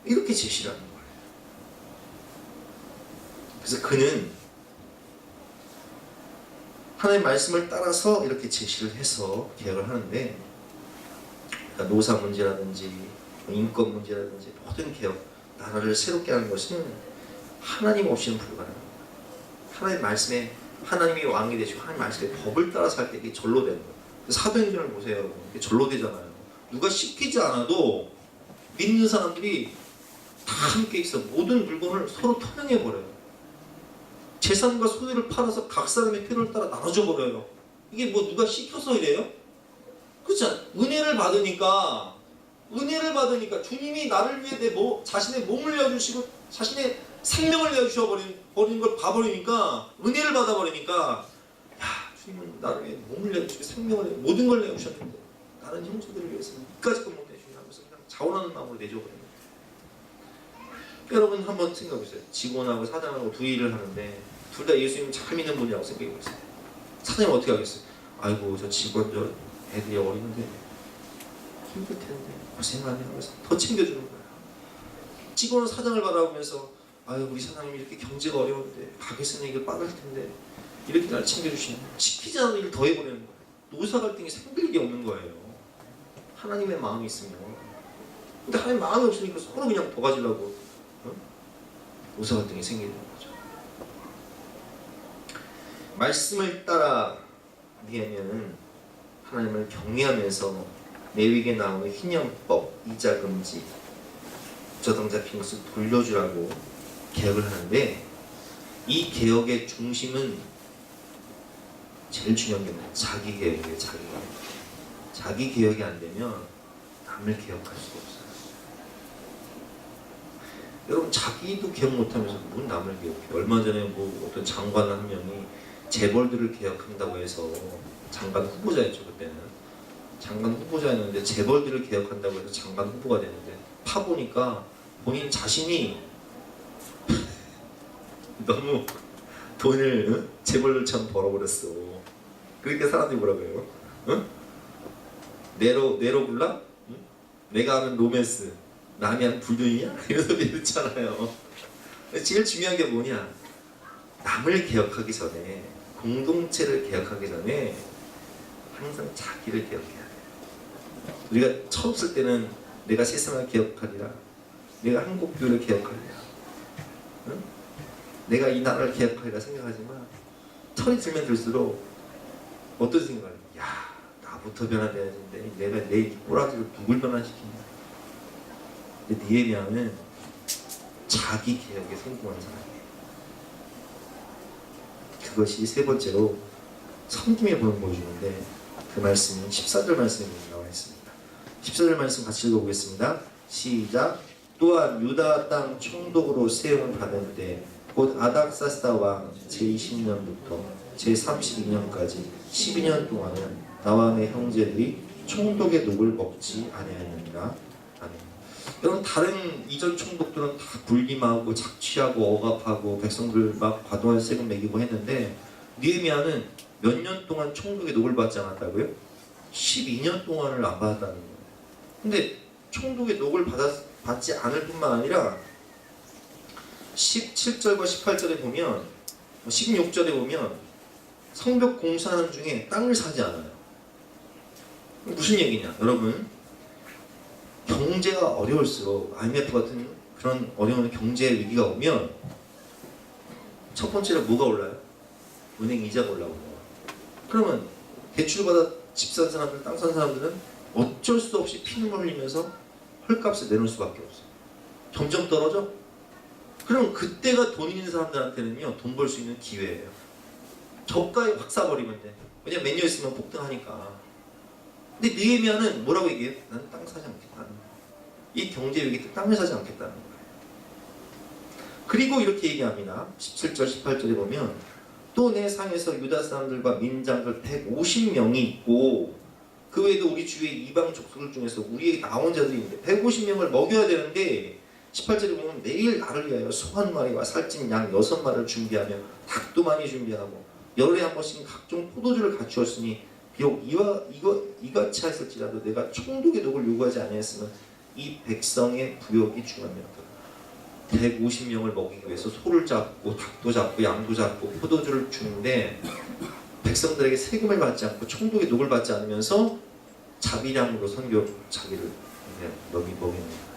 이렇게 제시를 하는 거예요. 그래서 그는 하나님 말씀을 따라서 이렇게 제시를 해서 개혁을 하는데 그러니까 노사 문제라든지 인권 문제라든지 모든 개혁, 나라를 새롭게 하는 것은 하나님 없이는 불가능합니다. 하나님 말씀에 하나님이 왕이 되시고 하나님 말씀에 법을 따라 살 때 이게 절로 되는 거예요. 사도행전을 보세요, 여러분. 이게 절로 되잖아요. 누가 시키지 않아도 믿는 사람들이 다 함께 있어 모든 물건을 서로 투명해 버려요. 재산과 소유를 팔아서 각 사람의 필요를 따라 나눠줘 버려요. 이게 뭐 누가 시켜서 이래요? 그렇지 않아요? 은혜를 받으니까 주님이 나를 위해 자신의 몸을 내어주시고 자신의 생명을 내어주셔 버리는 걸 봐버리니까, 은혜를 받아버리니까, 야, 주님은 나를 위해 몸을 내어주시고 생명을 모든 걸 내어주셨는데 나는 형제들을 위해서 이까지도 못 내주냐면서 그냥 자원하는 마음으로 내줘버립니다. 여러분 한번 생각해보세요. 직원하고 사장하고 두 일을 하는데 둘 다 예수님 잘 믿는 분이라고 생각해보세요. 사장님 어떻게 하겠어요? 아이고 저 직원 저 애들이 어린데 힘들 텐데 고생하네 하면서 더 챙겨주는 거예요. 직원은 사장을 바라보면서 아유 우리 사장님 이렇게 경제가 어려운데 가게에서는 이게 빠를 텐데 이렇게 날 챙겨주시는, 시키지 않은 일을 더 해버리는 거예요. 노사 갈등이 생길 게 없는 거예요. 하나님의 마음이 있으면. 근데 하나님 마음이 없으니까 서로 그냥 더 가지려고 노사 갈등이 생기는 거죠. 말씀을 따라 니에미아는 하나님을 경외하면서 레위기에 나오는 희년법, 이자금지, 저당 잡힌 것을 돌려주라고 개혁을 하는데, 이 개혁의 중심은 제일 중요한 게 뭐예요? 자기 개혁이에요. 자기 개혁. 자기 개혁이 안 되면 남을 개혁할 수가 없어요. 여러분 자기도 개혁 못하면서 뭔 남을 개혁해요? 얼마 전에 뭐 어떤 장관 한 명이 재벌들을 개혁한다고 해서, 장관 후보자였죠 그때는. 장관 후보자였는데 재벌들을 개혁한다고 해서 장관 후보가 됐는데 파보니까 본인 자신이 너무 돈을 재벌들처럼 벌어버렸어. 그러니까 사람들이 뭐라고 해요? 네로 불라? 내가 아는 로맨스 남이 하는 불륜이야? 이런 소리 듣잖아요. 제일 중요한 게 뭐냐? 남을 개혁하기 전에, 공동체를 개혁하기 전에 항상 자기를 개혁해야 돼요. 우리가 처음 쓸 때는 내가 세상을 개혁하리라, 내가 한국교회를 개혁하리라, 응? 내가 이 나라를 개혁하리라 생각하지만 철이 들면 들수록 어떤 생각을 해요? 야, 나부터 변화돼야 되는데 내가 내 꼬라지로 누굴 변화시키냐. 근데 니에미아는 자기 개혁에 성공한 사람이에요. 그것이 세 번째로 섬김의 본을 보여주는데, 그 말씀은 14절 말씀에 나와 있습니다. 14절 말씀 같이 읽어보겠습니다. 시작. 또한 유다 땅 총독으로 세움을 받은 때 곧 아닥사스다 왕 제20년부터 제32년까지 12년 동안은 나와 내 형제들이 총독의 녹을 먹지 아니하였느니라. 아멘. 여러분 다른 이전 총독들은 다 불임하고 착취하고 억압하고 백성들 막 과도한 세금 매기고 했는데, 느헤미야는 몇 년 동안 총독의 녹을 받지 않았다고요? 12년 동안을 안 받았다는 거예요. 근데 총독의 녹을 받지 않을 뿐만 아니라 17절과 18절에 보면, 16절에 보면 성벽 공사하는 중에 땅을 사지 않아요. 무슨 얘기냐? 여러분 경제가 어려울수록, IMF 같은 그런 어려운 경제 위기가 오면 첫 번째로 뭐가 올라요? 은행 이자가 올라오고. 그러면 대출받아 집 산 사람들, 땅 산 사람들은 어쩔 수 없이 피눈물 흘리면서 헐값을 내놓을 수밖에 없어요. 점점 떨어져? 그럼 그때가 돈 있는 사람들한테는요, 돈 벌 수 있는 기회예요. 저가에 확 사버리면 돼. 왜냐면 몇 년 있으면 폭등하니까. 근데 느헤미야는 뭐라고 얘기해요? 나는 땅 사지 않겠다는 거예요. 이 경제 위기 때 땅을 사지 않겠다는 거예요. 그리고 이렇게 얘기합니다. 17절 18절에 보면 또 내 상에서 유다 사람들과 민장들 150명이 있고, 그 외에도 우리 주위에 이방 족속들 중에서 우리에게 나온 자들이 있는데 150명을 먹여야 되는데, 18절에 보면 매일 나를 위하여 소 한 마리와 살찐 양 6마리를 준비하며 닭도 많이 준비하고 열흘에 한 번씩 각종 포도주를 갖추었으니 비록 이같이 하였을지라도 내가 총독의 녹을 요구하지 아니했으면 이 백성의 부역이 중합니다. 150명을 먹이기 위해서 소를 잡고 닭도 잡고 양도 잡고 포도주를 주는데, 백성들에게 세금을 받지 않고 총독의 녹을 받지 않으면서 자비량으로 자기를 먹이는 거예요.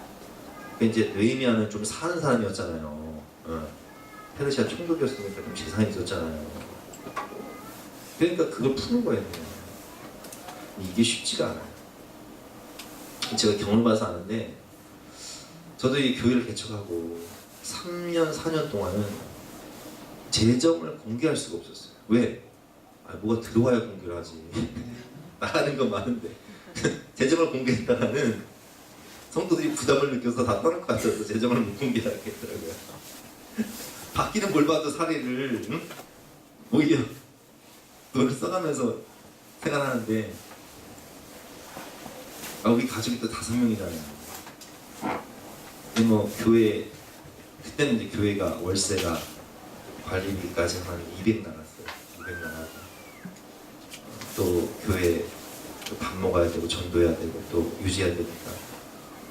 이제 느헤미야는 좀 사는 사람이었잖아요. 페르시아 총독이었으니까 좀 재산이 있었잖아요. 그러니까 그걸 푸는 거예요. 이게 쉽지가 않아요. 제가 경험을 봐서 아는데 저도 이 교회를 개척하고 3년, 4년 동안은 재정을 공개할 수가 없었어요. 왜? 뭐가 들어와야 공개를 하지. 나가는 건 많은데 재정을 공개했다가는 성도들이 부담을 느껴서 다 떠날 것 같아서 재정을 못 공개하겠더라고요. 받기는 뭘 봐도 사례를 오히려 돈을 써가면서 생활하는데 우리 가족이 또 5명이잖아요. 뭐 교회 그때는 이제 교회가 월세가 관리비까지 한 200 나갔어요. 200 나가고 또 교회 밥 먹어야 되고 전도해야 되고 또 유지해야 되니까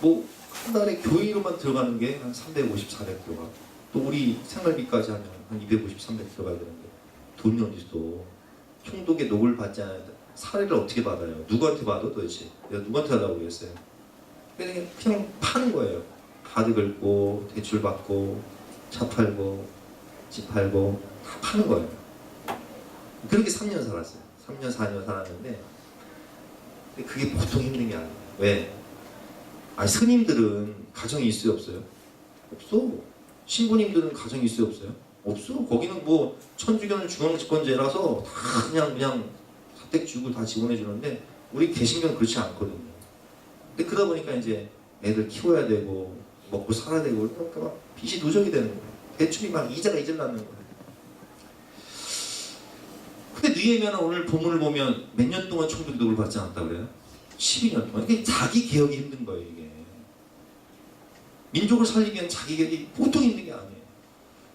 뭐 한 달에 교회로만 들어가는 게 한 350, 400 들어가. 또 우리 생활비까지 하면 한 250, 300 들어가야 되는데 돈이 어디서 총독의 녹을 받지 않아야 돼. 사례를 어떻게 받아요? 누구한테 받아 도대체? 내가 누구한테 하라고 그랬어요? 그냥 파는 거예요. 카드 긁고 대출 받고 차 팔고 집 팔고 다 파는 거예요. 그렇게 3년 살았어요. 3년 4년 살았는데 그게 보통 힘든 게 아니에요. 왜? 스님들은 가정이 있어요 없어요? 없어. 신부님들은 가정이 있어요 없어요? 없어. 거기는 뭐 천주교는 중앙집권제라서 다 그냥 사택 주고 다 지원해 주는데 우리 개신교는 그렇지 않거든요. 근데 그러다 보니까 이제 애들 키워야 되고 먹고 살아야 되고 그러니까 막 빚이 누적이 되는 거예요. 대출이 막 이자가 이자를 낳는 거예요. 근데 느헤미야는 오늘 본문을 보면 몇 년 동안 총독 기독을 받지 않았다 그래요? 12년 동안. 이게 자기 개혁이 힘든 거예요. 이게 민족을 살리기 위한 자기 개혁이 보통 힘든 게 아니에요.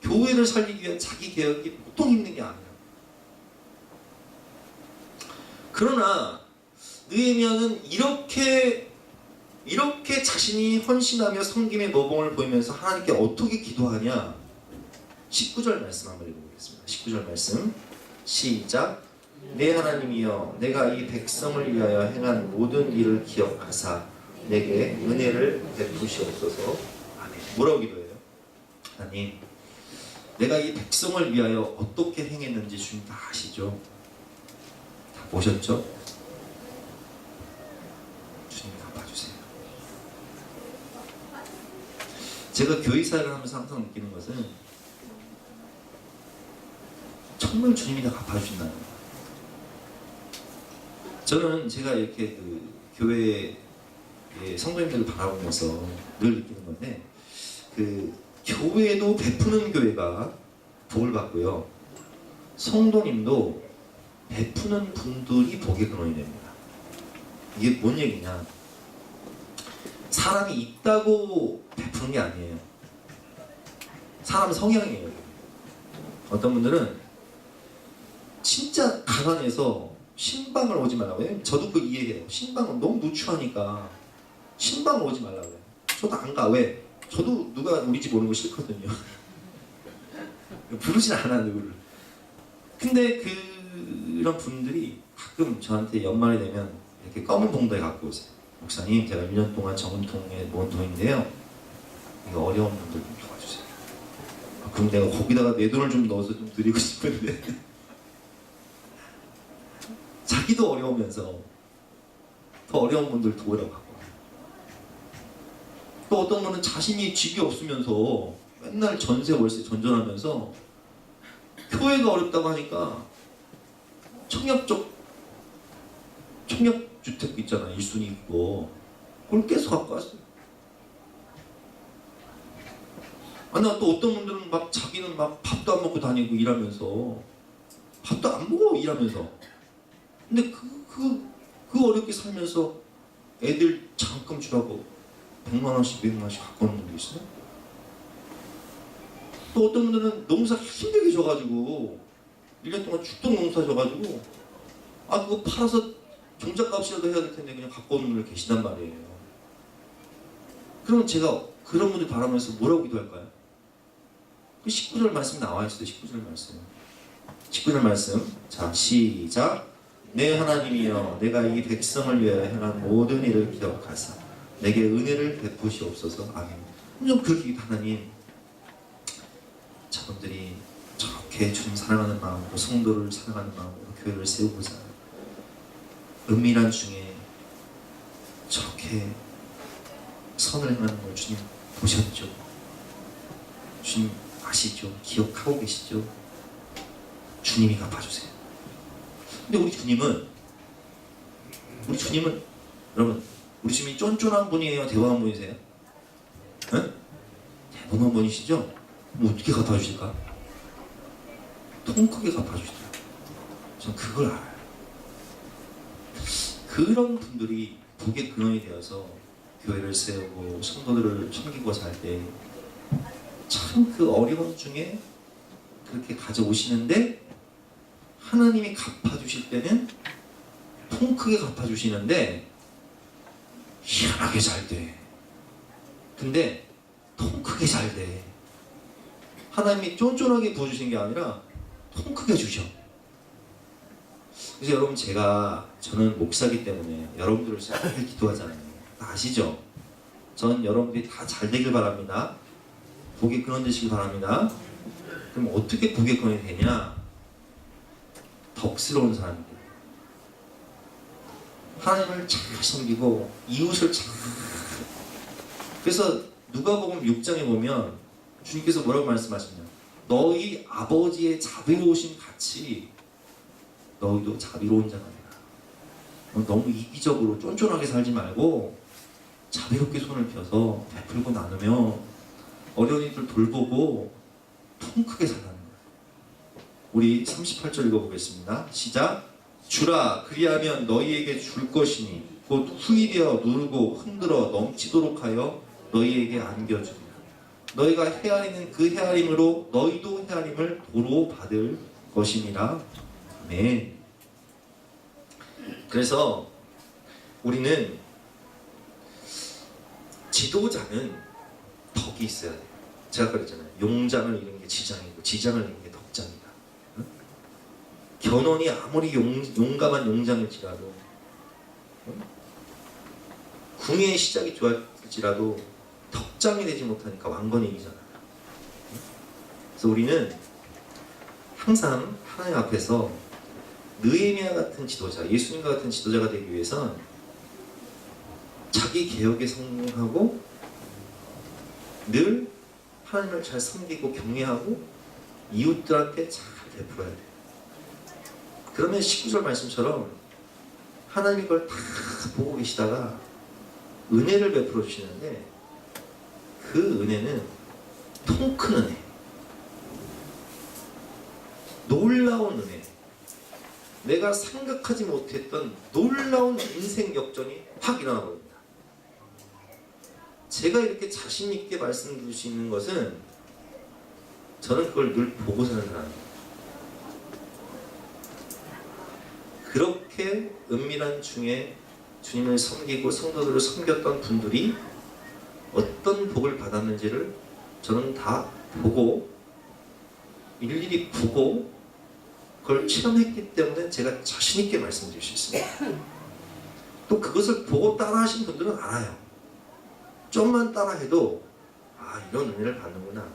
교회를 살리기 위한 자기 개혁이 보통 힘든 게 아니에요. 그러나 느헤미야는 이렇게 자신이 헌신하며 섬김의 모범을 보이면서 하나님께 어떻게 기도하냐? 19절 말씀 한번 읽어보겠습니다. 19절 말씀 시작. 내 하나님이여 내가 이 백성을 위하여 행한 모든 일을 기억하사 내게 은혜를 베푸시옵소서. 아멘. 뭐라고 기도해요? 하나님, 내가 이 백성을 위하여 어떻게 행했는지 주님 다 아시죠? 다 보셨죠? 주님 갚아주세요. 제가 교회사를 하면서 항상 느끼는 것은 정말 주님이 다 갚아주신다는 거예요. 저는 제가 이렇게 교회 성도님들을 바라보면서 늘 느끼는 건데 교회도 베푸는 교회가 복을 받고요. 성도님도 베푸는 분들이 복의 근원이 됩니다. 이게 뭔 얘기냐? 사람이 있다고 베푸는 게 아니에요. 사람 성향이에요. 어떤 분들은 진짜 가난해서 신방을 오지 말라고 해요. 저도 그 이해해요. 신방은 너무 누추하니까 신방을 오지 말라고 해요. 저도 안 가. 왜? 저도 누가 우리 집 오는 거 싫거든요. 부르진 않아 누구를. 근데 그런 분들이 가끔 저한테 연말이 되면 이렇게 검은 봉다에 갖고 오세요. 목사님, 제가 1년 동안 저금통에 모은 돈인데요. 이거 어려운 분들 좀 도와주세요. 그럼 내가 거기다가 내 돈을 좀 넣어서 좀 드리고 싶은데 자기도 어려우면서 더 어려운 분들 도우라고 하고. 또 어떤 분은 자신이 집이 없으면서 맨날 전세 월세 전전하면서 교회가 어렵다고 하니까 청약주택 있잖아요. 1순위 있고 그걸 깨서 갖고 왔어요. 나 또 어떤 분들은 막 자기는 막 밥도 안 먹고 다니고 일하면서 밥도 안 먹어 일하면서 근데 그 어렵게 살면서 애들 장학금 주라고 100만 원씩 200만 원씩 갖고 오는 분도 있어요. 또 어떤 분들은 농사 힘들게 져가지고 1년 동안 죽동 농사 져가지고 그거 팔아서 종잣값이라도 해야 될 텐데 그냥 갖고 오는 분들 계시단 말이에요. 그러면 제가 그런 분들 바라면서 뭐라고 기도할까요? 그 19절 말씀 나와 있어요. 19절 말씀. 19절 말씀. 자, 시작. 내 하나님이여 내가 이 백성을 위하여 행한 모든 일을 기억하사 내게 은혜를 베푸시옵소서. 아멘. 좀 그렇게 하나님, 저분들이 저렇게 주님 사랑하는 마음으로 성도를 사랑하는 마음으로 교회를 세우고자 은밀한 중에 저렇게 선을 행하는 걸 주님 보셨죠? 주님 아시죠? 기억하고 계시죠? 주님이 갚아주세요. 근데 우리 주님은 여러분, 우리 주님이 쫀쫀한 분이에요? 대범한 분이세요? 응? 대범한 분이시죠? 그럼 어떻게 갚아주실까? 통 크게 갚아주시더라고요. 전 그걸 알아요. 그런 분들이 복의 근원이 되어서 교회를 세우고 성도들을 섬기고 살 때 참 그 어려운 중에 그렇게 가져오시는데 하나님이 갚아주실 때는 통 크게 갚아주시는데 희한하게 잘 돼. 근데 통 크게 잘 돼. 하나님이 쫀쫀하게 부어주신 게 아니라 통 크게 주셔. 그래서 여러분 저는 목사기 때문에 여러분들을 잘 기도하잖아요. 아시죠? 저는 여러분들이 다 잘 되길 바랍니다. 복의 근원 되시길 바랍니다. 그럼 어떻게 복의 근원이 되냐? 덕스러운 사람들. 하나님을 잘 섬기고 이웃을 잘. 그래서 누가복음 6장에 보면 주님께서 뭐라고 말씀하시냐? 너희 아버지의 자비로우심 같이 너희도 자비로운 자가 되라. 너무 이기적으로 쫀쫀하게 살지 말고 자비롭게 손을 펴서 베풀고 나누며 어려운 이들 돌보고 통 크게 살라는 거예요. 우리 38절 읽어보겠습니다. 시작. 주라 그리하면 너희에게 줄 것이니 곧 후이되어 누르고 흔들어 넘치도록 하여 너희에게 안겨주리라. 너희가 헤아리는 그 헤아림으로 너희도 헤아림을 도로 받을 것이니라. 아멘. 그래서 우리는 지도자는 덕이 있어야 돼요. 제가 그랬잖아요. 용장을 잃은 게 지장이고 지장을 잃은 게 덕장이다. 응? 견훤이 아무리 용감한 용장일지라도 응? 궁의 시작이 좋았을지라도 덕장이 되지 못하니까 왕건이 이기잖아요. 응? 그래서 우리는 항상 하나님 앞에서 느헤미야 같은 지도자, 예수님과 같은 지도자가 되기 위해선 자기 개혁에 성공하고 늘 하나님을 잘 섬기고 경외하고 이웃들한테 잘 베풀어야 돼요. 그러면 19절 말씀처럼 하나님이 그걸 다 보고 계시다가 은혜를 베풀어 주시는데 그 은혜는 통 큰 은혜, 놀라운 은혜, 내가 생각하지 못했던 놀라운 인생 역전이 확 일어나 버립니다. 제가 이렇게 자신 있게 말씀드릴 수 있는 것은 저는 그걸 늘 보고 사는 사람이에요. 그렇게 은밀한 중에 주님을 섬기고 성도들을 섬겼던 분들이 어떤 복을 받았는지를 저는 다 보고 일일이 보고 그걸 체험했기 때문에 제가 자신 있게 말씀드릴 수 있습니다. 또 그것을 보고 따라하신 분들은 알아요. 좀만 따라해도 이런 은혜를 받는구나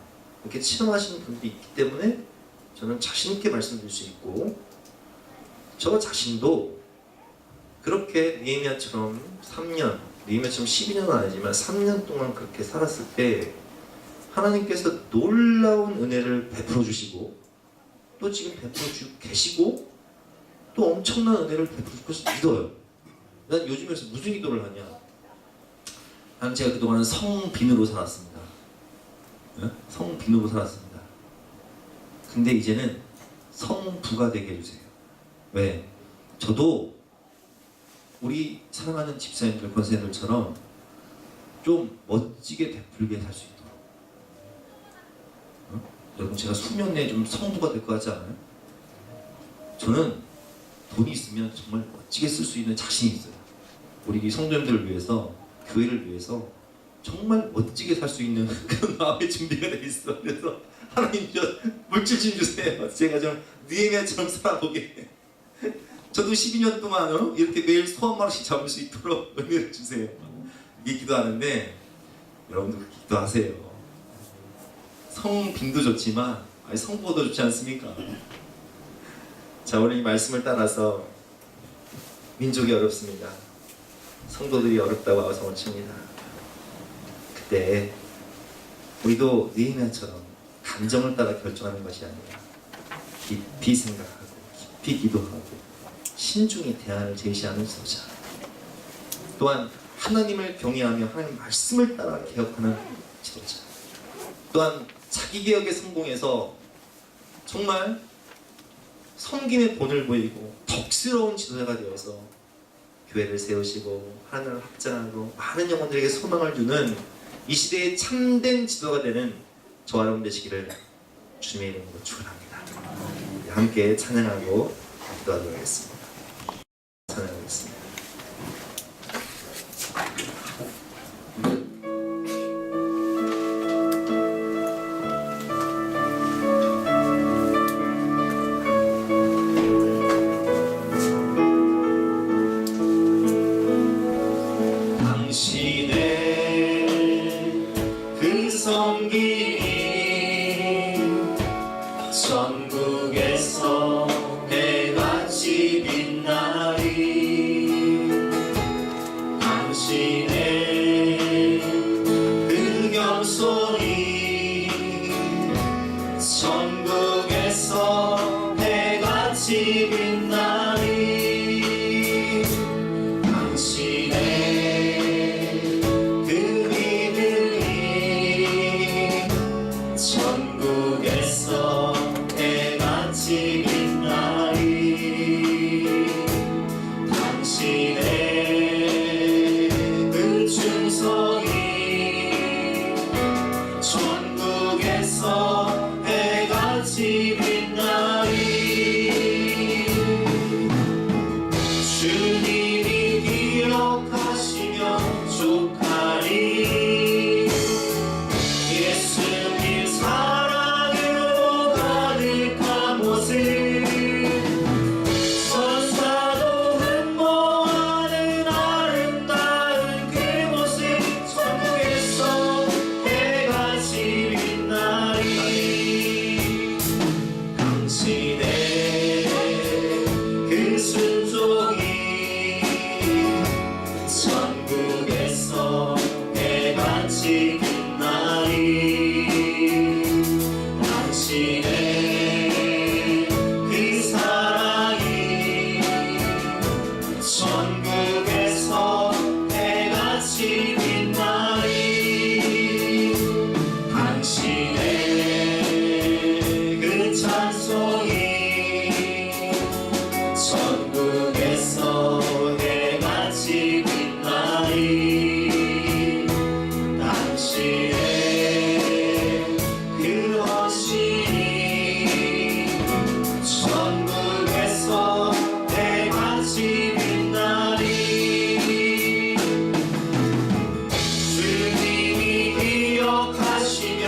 이렇게 체험하시는 분들이 있기 때문에 저는 자신 있게 말씀드릴 수 있고 저 자신도 그렇게 느헤미야처럼 3년, 느헤미야처럼 12년은 아니지만 3년 동안 그렇게 살았을 때 하나님께서 놀라운 은혜를 베풀어 주시고 또 지금 베풀어 주고 계시고 또 엄청난 은혜를 베풀어 줄 것을 믿어요. 난 요즘에서 무슨 기도를 하냐? 난 제가 그동안 성빈으로 살았습니다. 네? 성빈으로 살았습니다. 근데 이제는 성부가 되게 해주세요. 왜? 저도 우리 사랑하는 집사님들, 권사님들처럼 좀 멋지게 베풀게 살 수 있도록. 여러분 제가 수년 내에 좀 성부가 될 것 같지 않아요? 저는 돈이 있으면 정말 멋지게 쓸 수 있는 자신이 있어요. 우리 성도님들을 위해서, 교회를 위해서 정말 멋지게 살 수 있는 그런 마음의 준비가 돼 있어. 그래서 하나님 저 물질 좀 주세요. 제가 좀 느헤미야처럼 살아보게. 저도 12년 동안 이렇게 매일 소 한 마리씩 잡을 수 있도록 은혜를 주세요. 이게 기도하는데 여러분도 기도하세요. 성빈도 좋지만 성부가 더 좋지 않습니까? 자, 오늘 이 말씀을 따라서 민족이 어렵습니다. 성도들이 어렵다고 아우성을 칩니다. 그때 우리도 느헤미야처럼 감정을 따라 결정하는 것이 아니라 깊이 생각하고 깊이 기도하고 신중히 대안을 제시하는 지도자, 또한 하나님을 경외하며 하나님 말씀을 따라 개혁하는 지도자, 또한 자기 개혁에 성공해서 정말 섬김의 본을 보이고 덕스러운 지도자가 되어서 교회를 세우시고 하나님을 확장하고 많은 영혼들에게 소망을 주는 이 시대의 참된 지도가 되는 저와 여러분 되시기를 주님의 이름으로 축원합니다. 함께 찬양하고 기도하도록 하겠습니다. 찬양하겠습니다. 당신의 그 섬김이 전국에서 해같이 빛나리. 당신의 그 겸손이 전국에서 해같이 빛나리. 당신의 그 믿음이 전국에서 해같이 빛나리. 당신의 그 충성이 전국에서 해같이 빛나리. 주님이 기억하시며 족하리. 예수님 사랑으로 가득한 모습, 천사도 흠모하는 아름다운 그 모습, 천국에서 해같이 빛나리. 당신의 그 순종이 전국에서 해같이 빛나리. 당신의 그 사랑이 전국에서 해같이 빛나리. 당신의 그 찬송이 전국에서 해같이 빛나리. 당신의 그 헌신이 전국에서 해같이 빛나리. 주님이 기억하시며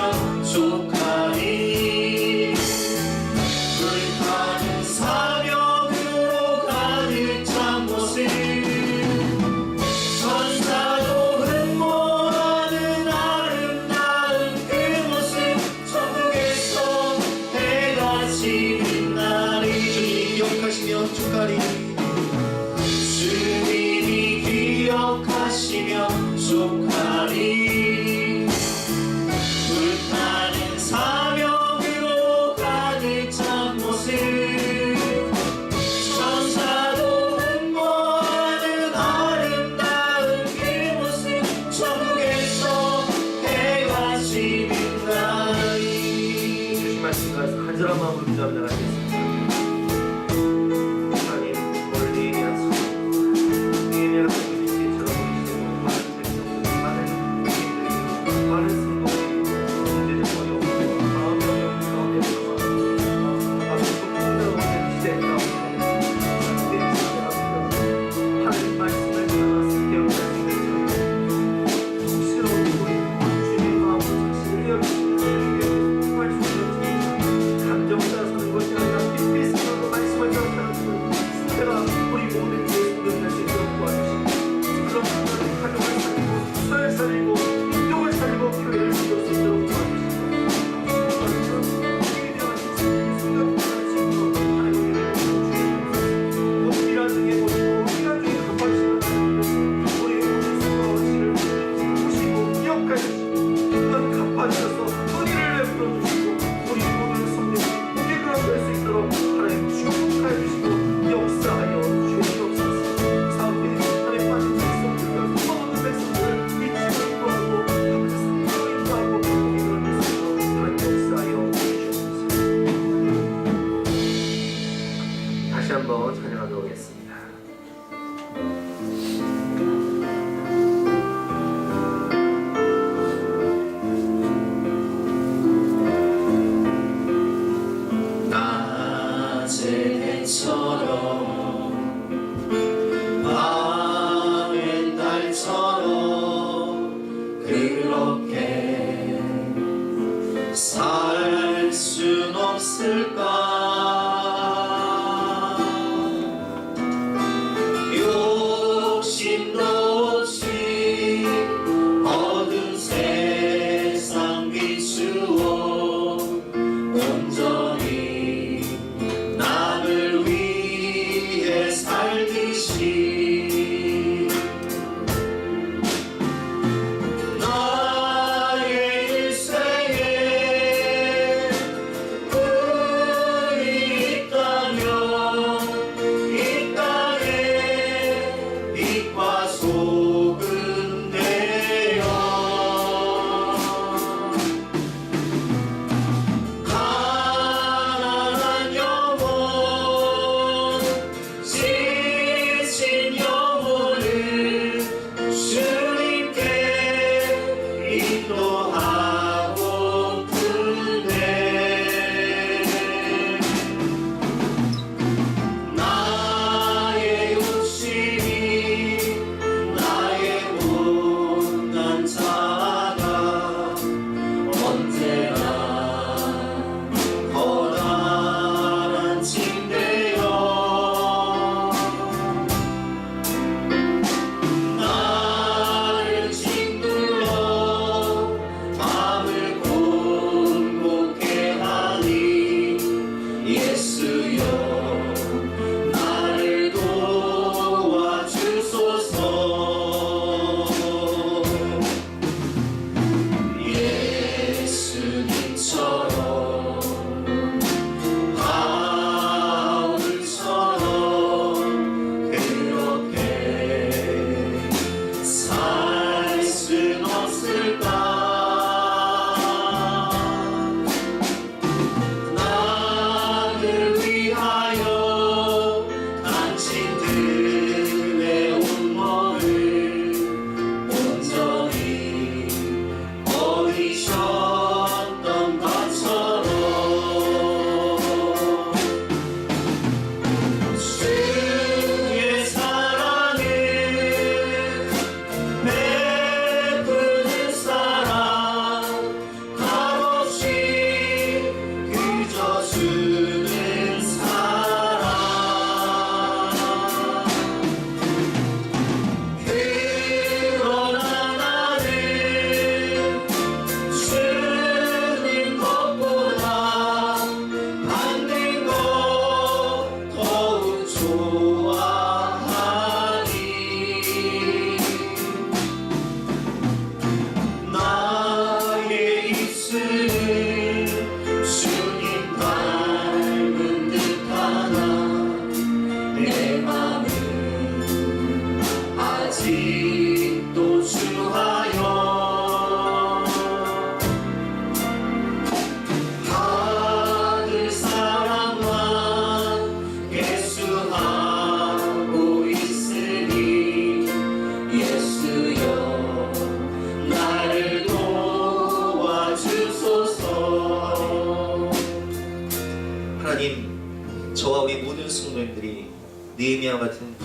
족하리. 불타는 사명으로 가득 찬 모습, 천사도 흠모하는 아름다운 그 모습, 천국에서 해같이 빛나리. 주님이 기억하시며 족하리. 주님이 기억하시며 족하리. 불타는 사명으로 가득 찬 모습, 천사도 흠모하는 아름다운 그 모습, 천국에서 해같이 빛나리. 주신 말씀 가서 간절한 마음으로 기도하며 나가겠습니다. 하나님, 오늘 느헤미야 같은 시처럼 많은 백성들, 많은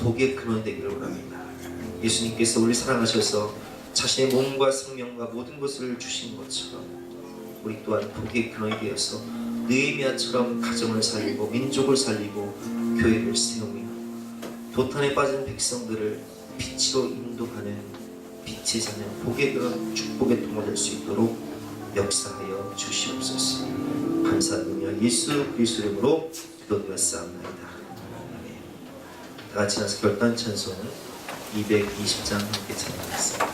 복의 근원이 되기를 원합니다. 예수님께서 우리 사랑하셔서 자신의 몸과 생명과 모든 것을 주신 것처럼 우리 또한 복의 근원이 되어서 느헤미야처럼 가정을 살리고 민족을 살리고 교회를 세우며 도탄에 빠진 백성들을 빛으로 인도하는 빛의 자녀, 복의 근원, 축복의 통로 될 수 있도록 역사하여 주시옵소서. 감사드리며 예수 그리스도 이름으로 기도드렸사옵나이다. 아멘. 다 같이 나서 결단 찬송은 220장 함께 찬양하겠습니다.